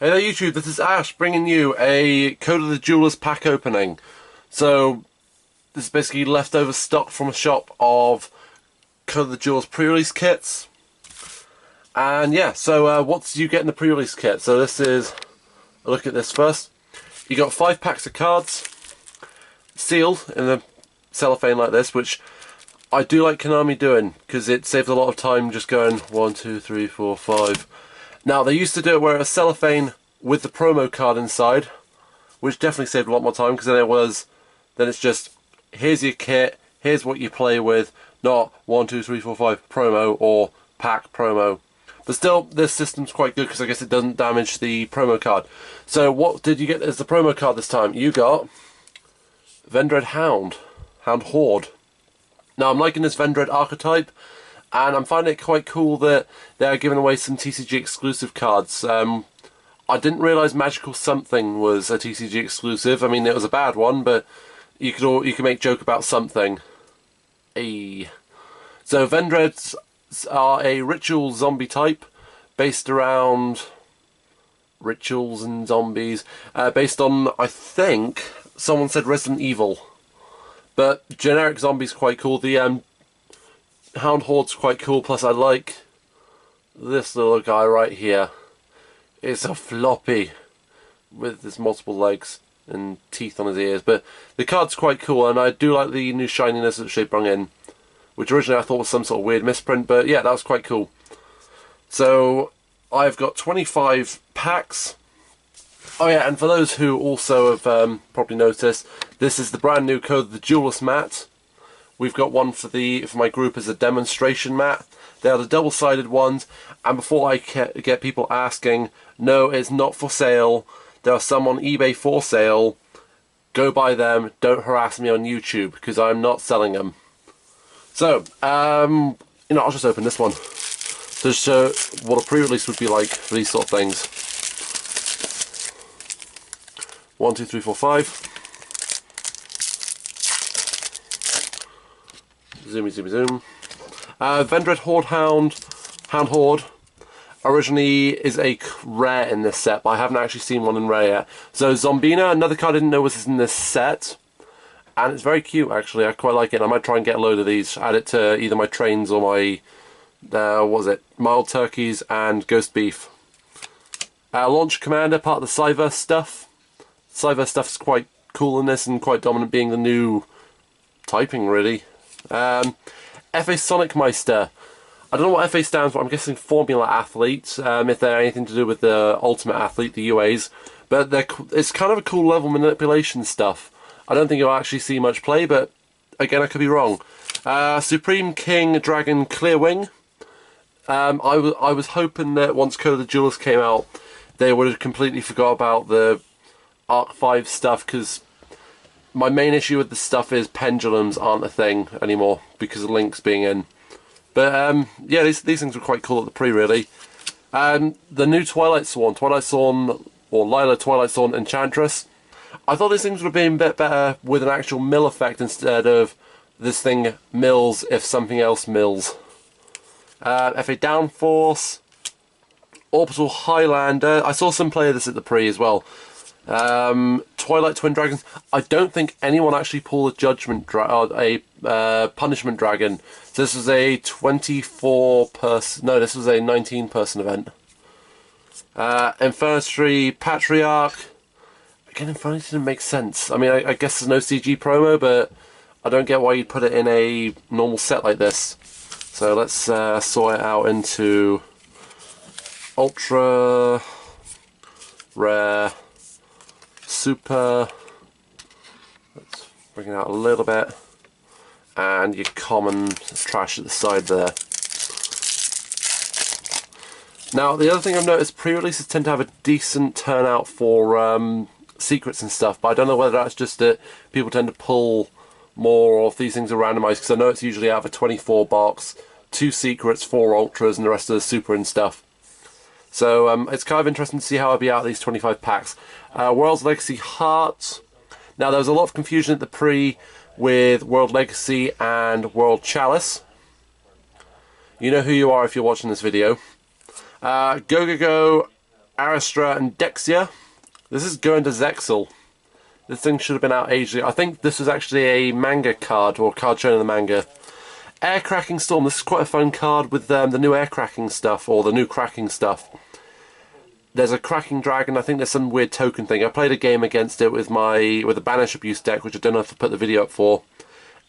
Hey there YouTube, this is Ash bringing you a Code of the Duelist pack opening. So, this is basically leftover stock from a shop of Code of the Duelist pre-release kits. And yeah, so what do you get in the pre-release kit? So this is, a look at this first. You got 5 packs of cards, sealed in a cellophane like this, which I do like Konami doing, because it saves a lot of time just going 1, 2, 3, 4, 5. Now, they used to do it where it was cellophane with the promo card inside, which definitely saved a lot more time, because then it's just, here's your kit, here's what you play with, not 1, 2, 3, 4, 5 promo or pack promo. But still, this system's quite good, because I guess it doesn't damage the promo card. So what did you get as the promo card this time? You got Vendread Hound Horde. Now, I'm liking this Vendread archetype, and I'm finding it quite cool that they're giving away some TCG exclusive cards. I didn't realise Magical Something was a TCG exclusive. I mean, it was a bad one, but you could make joke about something. Hey. So Vendreads are a ritual zombie type, based around rituals and zombies, based on, I think, someone said Resident Evil. But generic zombie's quite cool. The Hound Horde's quite cool, plus I like this little guy right here. It's a floppy with his multiple legs and teeth on his ears, but the card's quite cool, and I do like the new shininess that they brought in, which originally I thought was some sort of weird misprint, but yeah, that was quite cool. So I've got 25 packs. Oh yeah, and for those who also have probably noticed, this is the brand new Code of the Duelist mat. We've got one for my group as a demonstration mat. They are the double-sided ones, and before I get people asking, no, it's not for sale. There are some on eBay for sale. Go buy them. Don't harass me on YouTube, because I'm not selling them. So, I'll just open this one to show what a pre-release would be like for these sort of things. 1, 2, 3, 4, 5. Zoomy, zoomy, zoom. Vendread Hound Horde originally is a rare in this set, but I haven't actually seen one in rare yet. So Zombina, another card I didn't know was in this set, and it's very cute actually. I quite like it. I might try and get a load of these, add it to either my trains or my mild turkeys and ghost beef. Launch Commander, part of the Cyber stuff. Cyber stuff's quite cool in this and quite dominant, being the new typing really. FA Sonic Meister. I don't know what FA stands for. I'm guessing Formula Athlete, if they're anything to do with the Ultimate Athlete, the UAs. But it's kind of a cool level manipulation stuff. I don't think you'll actually see much play, but again, I could be wrong. Supreme King Dragon Clearwing. I was hoping that once Code of the Duelist came out, they would have completely forgot about the Arc 5 stuff, because my main issue with this stuff is pendulums aren't a thing anymore because of Link's being in. But yeah, these things were quite cool at the pre, really. The new Twilight Sworn, or Lila Twilight Sworn Enchantress. I thought these things would have been a bit better with an actual mill effect instead of this thing mills if something else mills. FA Downforce, Orbital Highlander. I saw some play of this at the pre as well. Twilight Twin Dragons. I don't think anyone actually pulled a Punishment Dragon. So this was a 24-person... No, this was a 19-person event. Infernity Patriarch. Again, Infernity didn't make sense. I mean, I guess there's no CG promo, but I don't get why you'd put it in a normal set like this. So let's sort it out into Ultra Rare, Super, let's bring it out a little bit, and your common trash at the side there. Now, the other thing I've noticed, pre-releases tend to have a decent turnout for secrets and stuff, but I don't know whether that's just that people tend to pull more of these things are randomized, because I know it's usually out of a 24 box, 2 secrets, 4 ultras, and the rest of the super and stuff. So it's kind of interesting to see how I'll be out of these 25 packs. World's Legacy Heart. Now, there was a lot of confusion at the pre with World Legacy and World Chalice. You know who you are if you're watching this video. Go Aristra and Dexia. This is going to Zexal. This thing should have been out ages ago. I think this was actually a manga card, or a card shown in the manga. Air Cracking Storm. This is quite a fun card with the new air cracking stuff, or the new cracking stuff. There's a cracking dragon. I think there's some weird token thing. I played a game against it with a Banish Abuse deck, which I don't know if I put the video up for,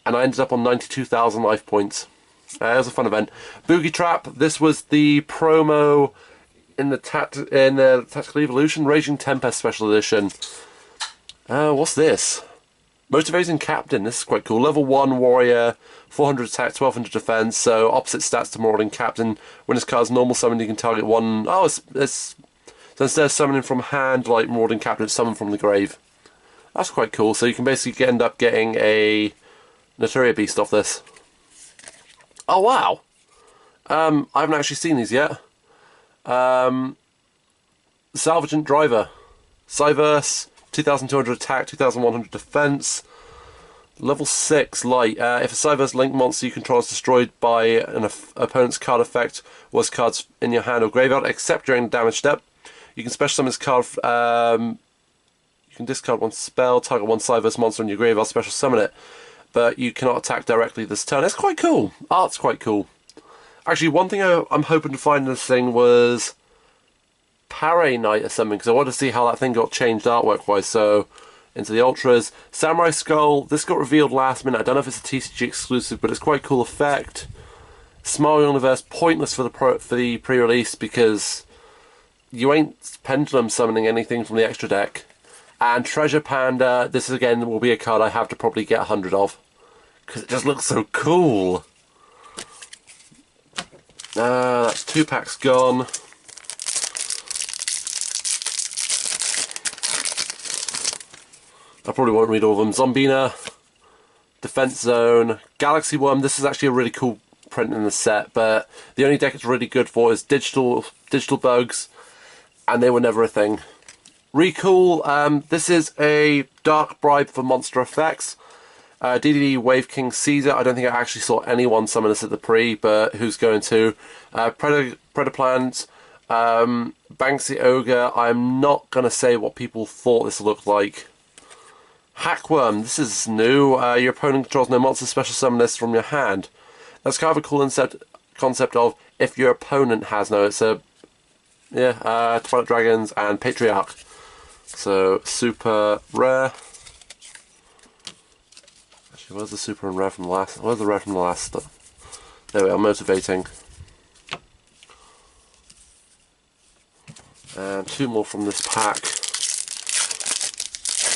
and I ended up on 92,000 life points. It was a fun event. Boogie Trap. This was the promo in the Tactical Evolution Raging Tempest Special Edition. What's this? Motivating Captain. This is quite cool. Level 1 Warrior, 400 attack, 1200 defense. So opposite stats to Marauding Captain. When this card's normal summon, you can target one. Oh, so instead of summoning from hand like Marauding Captain, it's summoned from the grave. That's quite cool. So you can basically end up getting a Notoria Beast off this. Oh wow! I haven't actually seen these yet. Salvagent Driver, Cyverse, 2200 attack, 2100 defense, level 6 light. If a Cyverse link monster you control is destroyed by an opponent's card effect, was cards in your hand or graveyard, except during the damage step, you can special summon this card. You can discard one spell, target one Cyverse monster in your graveyard, special summon it, but you cannot attack directly this turn. It's quite cool. Art's quite cool. Actually, one thing I'm hoping to find in this thing was Parry Knight or something, because I wanted to see how that thing got changed artwork-wise. So, into the Ultras. Samurai Skull, this got revealed last minute. I don't know if it's a TCG exclusive, but it's quite a cool effect. Smile Universe, pointless for the pre-release, because you ain't pendulum summoning anything from the extra deck. And Treasure Panda, this again will be a card I have to probably get 100 of, because it just looks so cool. That's 2 packs gone. I probably won't read all of them. Zombina, Defense Zone, Galaxy Worm. This is actually a really cool print in the set, but the only deck it's really good for is digital bugs, and they were never a thing. Recool. This is a Dark Bribe for monster effects. DDD Wave King Caesar. I don't think I actually saw anyone summon this at the pre, but who's going to? Predaplant, Banksy Ogre. I'm not going to say what people thought this looked like. Hackworm. This is new. Your opponent controls no monster, special summon this from your hand. That's kind of a cool concept of if your opponent has no. It's a Twilight Dragons and Patriarch. So super rare. Where's the super and rare from the last? Where's the rare from the last? There we are, motivating. And 2 more from this pack.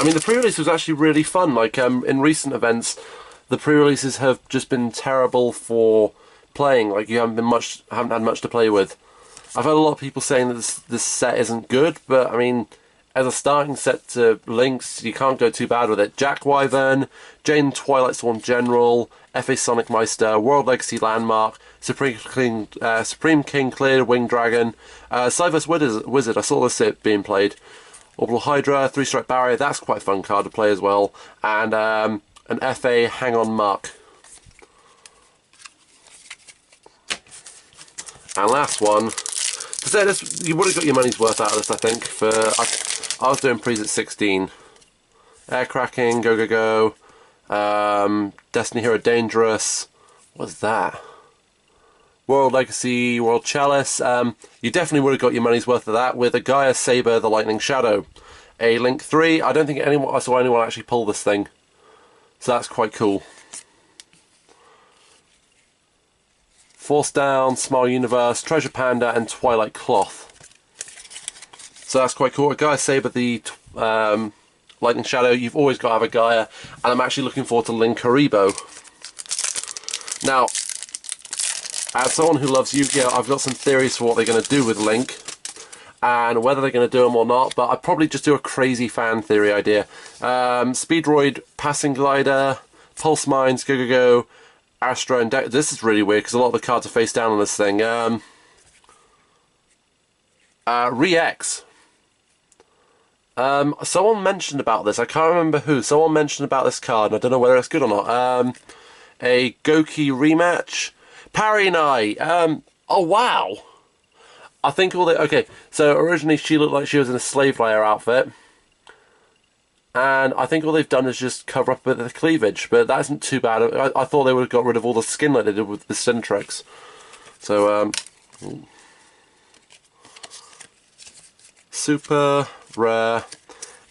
I mean, the pre-release was actually really fun. Like in recent events, the pre-releases have just been terrible for playing. Like you haven't had much to play with. I've heard a lot of people saying that this set isn't good, but I mean, as a starting set to links, you can't go too bad with it. Jack Wyvern, Jane Twilight Swarm General, F.A. Sonic Meister, World Legacy Landmark, Supreme King Cleared, Winged Dragon, Cyverse Wizard, I saw this being played. Orbital Hydra, 3-Strike Barrier, that's quite a fun card to play as well. And an F.A. Hang On Mark. And last one. To say this, you would have got your money's worth out of this, I think. I was doing pre's at 16. Air Cracking, Go. Destiny Hero Dangerous. What's that? World Legacy, World Chalice. You definitely would have got your money's worth of that with a Gaia Saber, the Lightning Shadow. A Link 3. I don't think I saw anyone actually pull this thing. So that's quite cool. Force Down, Smile Universe, Treasure Panda, and Twilight Cloth. So that's quite cool. A Gaia Saber, the Lightning Shadow. You've always got to have a Gaia. And I'm actually looking forward to Link Haribo. Now, as someone who loves Yu-Gi-Oh!, I've got some theories for what they're going to do with Link. And whether they're going to do them or not. But I'd probably just do a crazy fan theory idea. Speedroid, Passing Glider, Pulse Mines, Go. Astro and this is really weird because a lot of the cards are face down on this thing. Re-X. Someone mentioned about this. I can't remember who. Someone mentioned about this card, and I don't know whether it's good or not. A Goki rematch. Parry Knight. Oh wow. I think all the... Okay, so originally she looked like she was in a slave layer outfit. And I think all they've done is just cover up a bit of the cleavage. But that isn't too bad. I thought they would have got rid of all the skin like they did with the Centrex. So, super rare.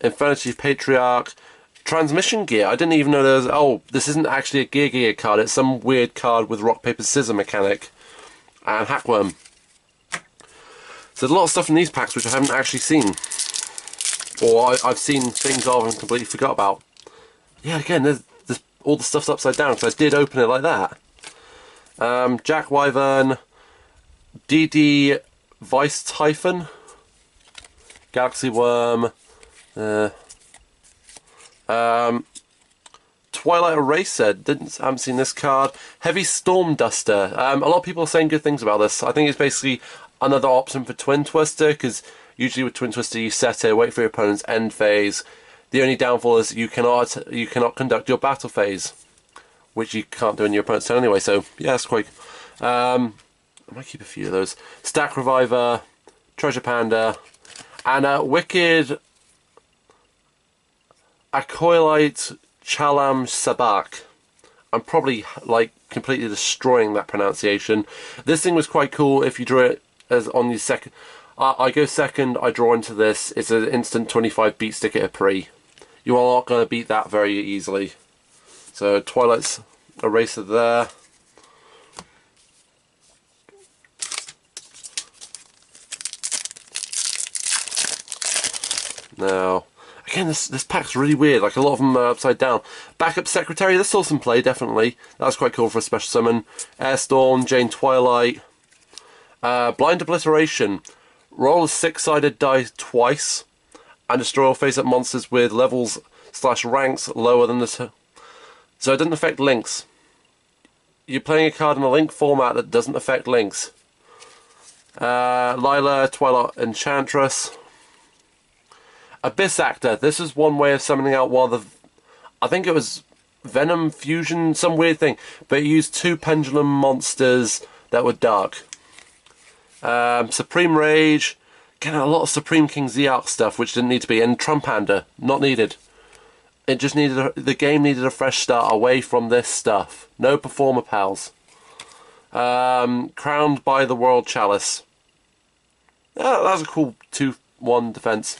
Infinity Patriarch. Transmission gear. I didn't even know there was... Oh, this isn't actually a gear card. It's some weird card with rock, paper, scissors mechanic. And Hackworm. So there's a lot of stuff in these packs which I haven't actually seen. Or I've seen things of and completely forgot about. Yeah, again, there's all the stuff's upside down because I did open it like that. Jack Wyvern. DD Vice Typhon. Galaxy Worm. Twilight Eraser, haven't seen this card. Heavy Storm Duster. A lot of people are saying good things about this. I think it's basically another option for Twin Twister, because usually with Twin Twister you set it, wait for your opponent's end phase. The only downfall is you cannot conduct your battle phase, which you can't do in your opponent's turn anyway. So yeah, it's quite. I might keep a few of those. Stack Reviver, Treasure Panda, and Wicked Acolyte Chalam Sabak. I'm probably like completely destroying that pronunciation. This thing was quite cool if you drew it as on your second. I go second, I draw into this. It's an instant 25 beat stick at a pre. You are not going to beat that very easily. So Twilight's Eraser there. Now, again, this pack's really weird. Like, a lot of them are upside down. Backup Secretary, this saw some play, definitely. That was quite cool for a special summon. Airstorm, Jane Twilight. Blind Obliteration. Roll a 6-sided die twice. And destroy all face-up monsters with levels/ranks lower than the... So it doesn't affect links. You're playing a card in a link format that doesn't affect links. Lila, Twilight Enchantress. Abyss Actor. This is one way of summoning out one of the... I think it was Venom Fusion, some weird thing. But it used 2 Pendulum monsters that were dark. Supreme Rage. Again, a lot of Supreme King Z-Arc stuff, which didn't need to be. And Trumpander. Not needed. It just needed... The game needed a fresh start away from this stuff. No Performer Pals. Crowned by the World Chalice. Yeah, that was a cool 2-1 defense.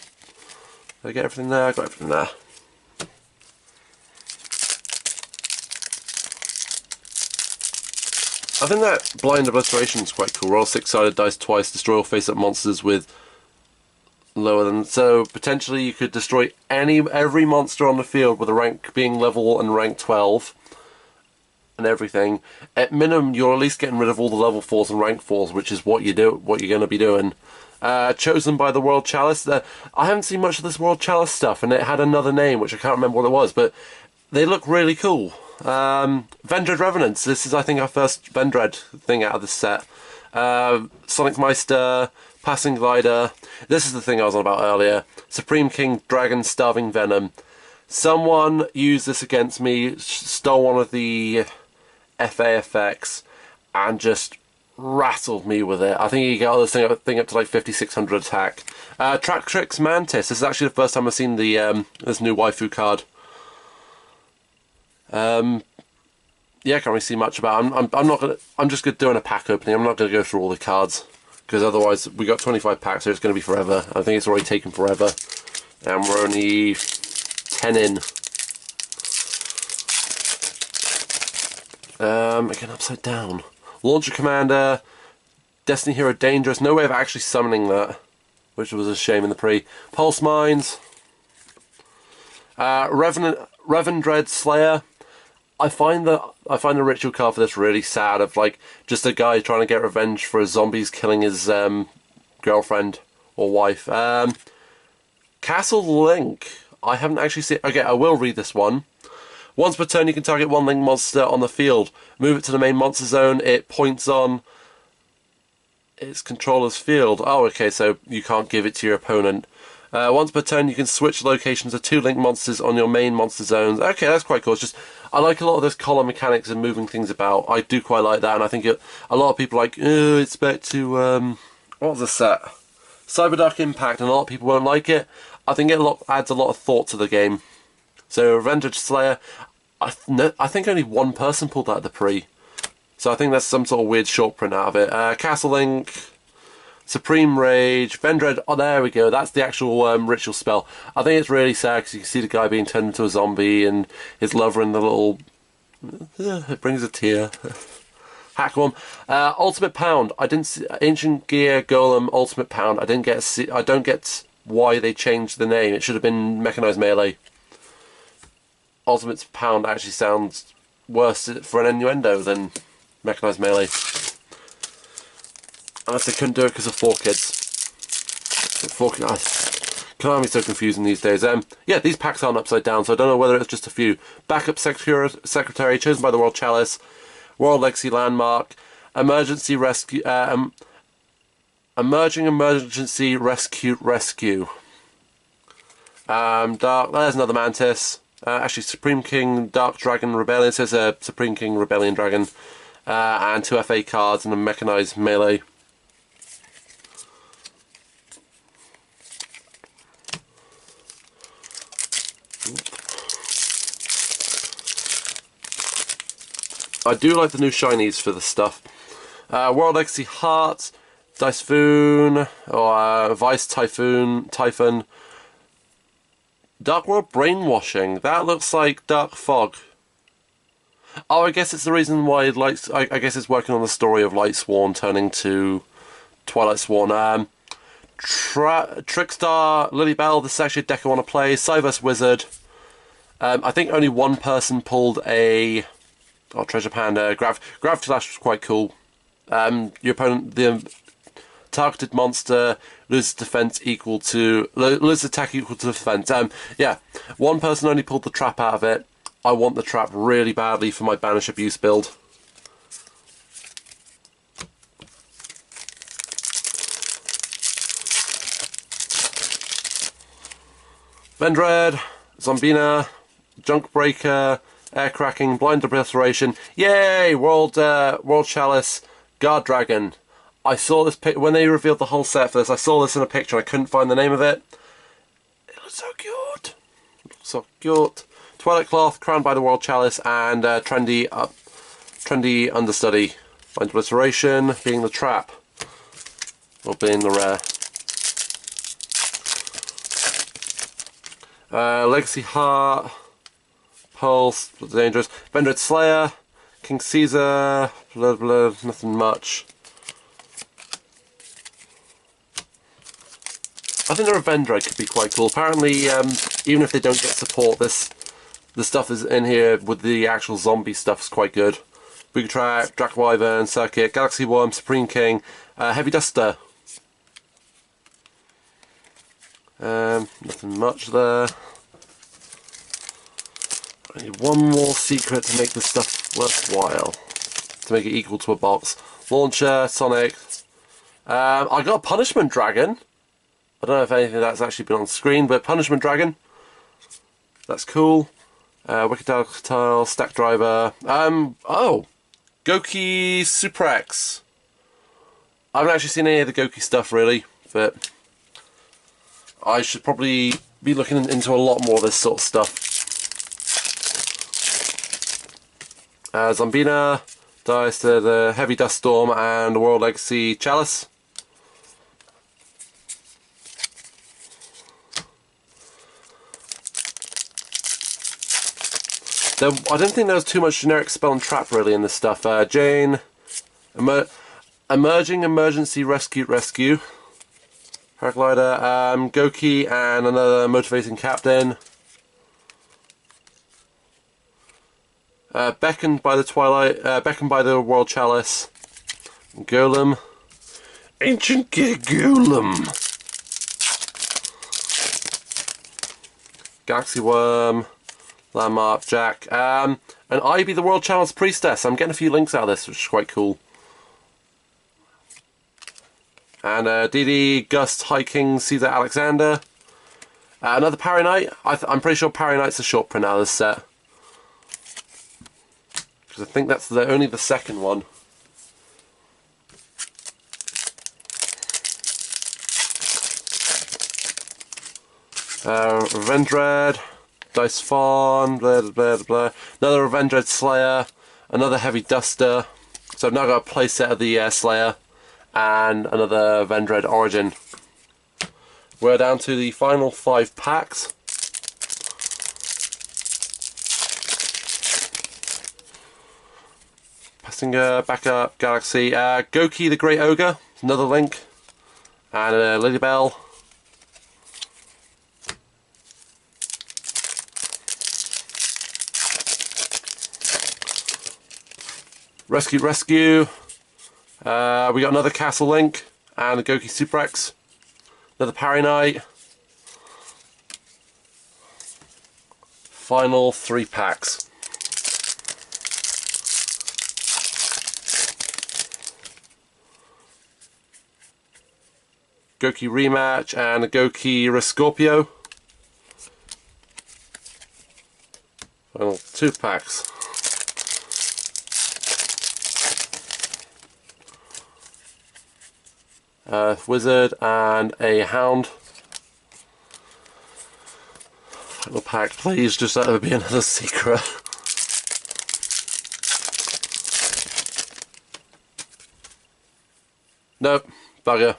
Did I get everything there? I got everything there. I think that Blind Obliteration is quite cool. Roll 6-sided dice twice, destroy all face-up monsters with lower than... So potentially you could destroy every monster on the field with a rank being level and rank 12 and everything. At minimum, you're at least getting rid of all the level 4s and rank 4s, which is what you're going to be doing. Chosen by the World Chalice. I haven't seen much of this World Chalice stuff, and it had another name, which I can't remember what it was, but they look really cool. Vendread Revenants. This is, I think, our first Vendread thing out of this set. Sonic Meister, Passing Glider. This is the thing I was on about earlier. Supreme King Dragon Starving Venom. Someone used this against me, stole one of the FA effects, and just rattled me with it. I think he got this thing up to like 5600 attack. Track Tricks Mantis. This is actually the first time I've seen the this new waifu card. Yeah, I can't really see much about it. I'm just doing a pack opening. I'm not gonna go through all the cards because otherwise we got 25 packs, so it's gonna be forever. I think it's already taken forever, and we're only 10 in. Again, upside down. Launcher Commander, Destiny Hero Dangerous. No way of actually summoning that, which was a shame in the pre. Pulse Mines. Revendread Slayer. I find the ritual card for this really sad. Of like just a guy trying to get revenge for his zombies killing his girlfriend or wife. Castle Link. I haven't actually seen. Okay, I will read this one. Once per turn, you can target one Link monster on the field. Move it to the main monster zone. It points on its controller's field. Oh, okay, so you can't give it to your opponent. Once per turn, you can switch locations of 2 Link monsters on your main monster zones. Okay, that's quite cool. It's just, I like a lot of those column mechanics and moving things about. I do quite like that, and I think a lot of people are like, it's back to what was this set? Cyberdark Impact, and a lot of people won't like it. I think it adds a lot of thought to the game. So Revenge Slayer, I think only one person pulled out the pre. So I think that's some sort of weird short print out of it. Castle Link, Supreme Rage, Vendread, oh there we go, that's the actual ritual spell. I think it's really sad because you can see the guy being turned into a zombie and his lover in the little... it brings a tear. Hack one. Ultimate Pound, I didn't see... Ancient Gear Golem Ultimate Pound, I don't get why they changed the name. It should have been Mechanized Melee. Ultimate Pound actually sounds worse for an innuendo than Mechanized Melee. Unless they couldn't do it because of 4Kids. Konami's so confusing these days. Yeah, these packs aren't upside down, so I don't know whether it's just a few. Backup Secretary, chosen by the World Chalice. World Legacy Landmark. Emergency Rescue. Emerging Emergency Rescue. Dark. There's another Mantis. Actually, Supreme King Dark Dragon Rebellion. It says Supreme King Rebellion Dragon. And 2 FA cards and a Mechanized Melee. I do like the new shinies for this stuff. World Legacy Heart, Typhoon, or Vice Typhoon, Dark World Brainwashing. That looks like Dark Fog. Oh, I guess it's the reason why I guess it's working on the story of Lightsworn turning to Twilight Sworn. Trickstar, Lilybell, this is actually a deck I want to play. Cyverse Wizard. I think only one person pulled a... Oh, Treasure Panda. Gravity Slash was quite cool. Your opponent, the targeted monster, loses defense equal to... loses attack equal to defense. Yeah, one person only pulled the trap out of it. I want the trap really badly for my Banish Abuse build. Vendread, Zombina, Junkbreaker, Air Cracking, Blind Obliteration. Yay! World Chalice, Guard Dragon. I saw this when they revealed the whole set for this. I saw this in a picture. I couldn't find the name of it. It looks so cute. It looks so cute. Twilight Cloth, Crowned by the World Chalice, and trendy understudy. Blind Obliteration being the trap, or being the rare. Legacy Heart, Pulse, Dangerous, Vendread Slayer, King Caesar, blah blah, nothing much. I think the Vendread could be quite cool. Apparently, even if they don't get support, the stuff is in here with the actual zombie stuff is quite good. Boogie Track, Drac Wyvern, Circuit, Galaxy Worm, Supreme King, Heavy Duster. Nothing much there. I need one more secret to make this stuff worthwhile. To make it equal to a box. Launcher, Sonic. I got a Punishment Dragon. I don't know if anything that's actually been on screen, but Punishment Dragon. That's cool. Wicked Tile, Stack Driver. Oh! Goki Suprex. I haven't actually seen any of the Goki stuff really, but I should probably be looking into a lot more of this sort of stuff. Zombina, Dice to the Heavy Dust Storm, and World Legacy Chalice. I don't think there was too much generic spell and trap really in this stuff. Jane, Emerging Emergency Rescue, Paraglider, Goki, and another Motivating Captain. Beckoned by the World Chalice. Golem. Ancient Gear Golem. Galaxy Worm. Landmark, Jack, and Ivy, the World Chalice Priestess. I'm getting a few links out of this, which is quite cool. And DD, Gust, High King, Caesar, Alexander. Another Parry Knight. I'm pretty sure Parry Knight's a short print out of this set. Because I think that's only the second one. Revendred, Dice Fawn, blah blah blah blah. Another Revendred Slayer, another Heavy Duster. So I've now got a playset of the Slayer, and another Revendred Origin. We're down to the final 5 packs. Passing back up, Galaxy. Goki the Great Ogre, another Link, and a Lilybell. Rescue. We got another Castle Link and a Goki Super X. Another Parry Knight. Final 3 packs. Goki Rematch and a Goki Rescorpio. Final 2 packs. Wizard and a Hound. Final pack, please, just let there be another secret. Nope, bugger.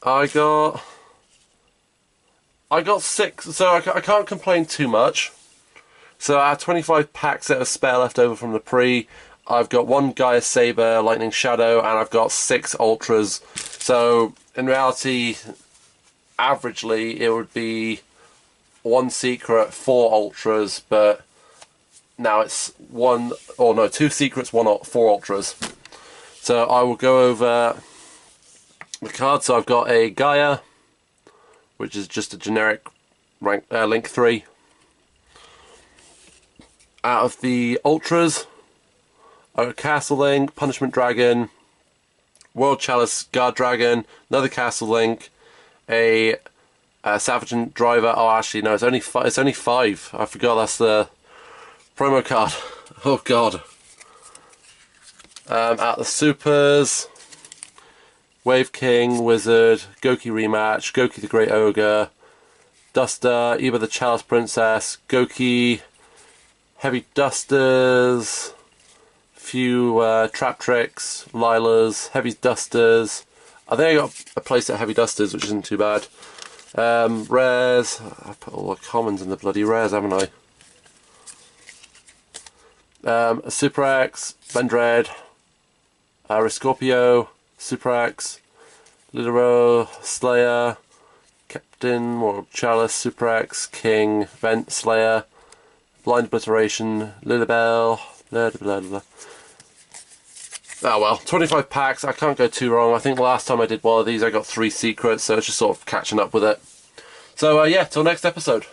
I got 6, so I can't complain too much. So I had 25 packs that are spare left over from the pre. I've got 1 Gaia Saber, Lightning Shadow, and I've got 6 Ultras. So in reality, averagely, it would be 1 Secret, 4 Ultras, but now it's 2 Secrets, 4 Ultras. So I will go over the cards. So I've got a Gaia, which is just a generic rank, Link 3. Out of the Ultras, I've got Castle Link, Punishment Dragon, World Chalice Guard Dragon, another Castle Link, a Savagent Driver. Oh, actually no, it's only 5. I forgot that's the promo card. Oh god. Out the Supers, Wave King, Wizard, Goki Rematch, Goki the Great Ogre, Duster, Eva the Chalice Princess, Goki, Heavy Dusters, few Trap Tricks, Lilas, Heavy Dusters. I think I got a playset of Heavy Dusters, which isn't too bad. Rares. I put all the commons in the bloody rares, haven't I? A Super X, Vendred, Rescorpio, Super X, Lidero, Slayer, Captain, World Chalice, Super X, King, Vent, Slayer, Blind Obliteration, Lilybell, blah blah blah. Oh well, 25 packs, I can't go too wrong. I think the last time I did one of these I got 3 secrets, so it's just sort of catching up with it. So yeah, till next episode.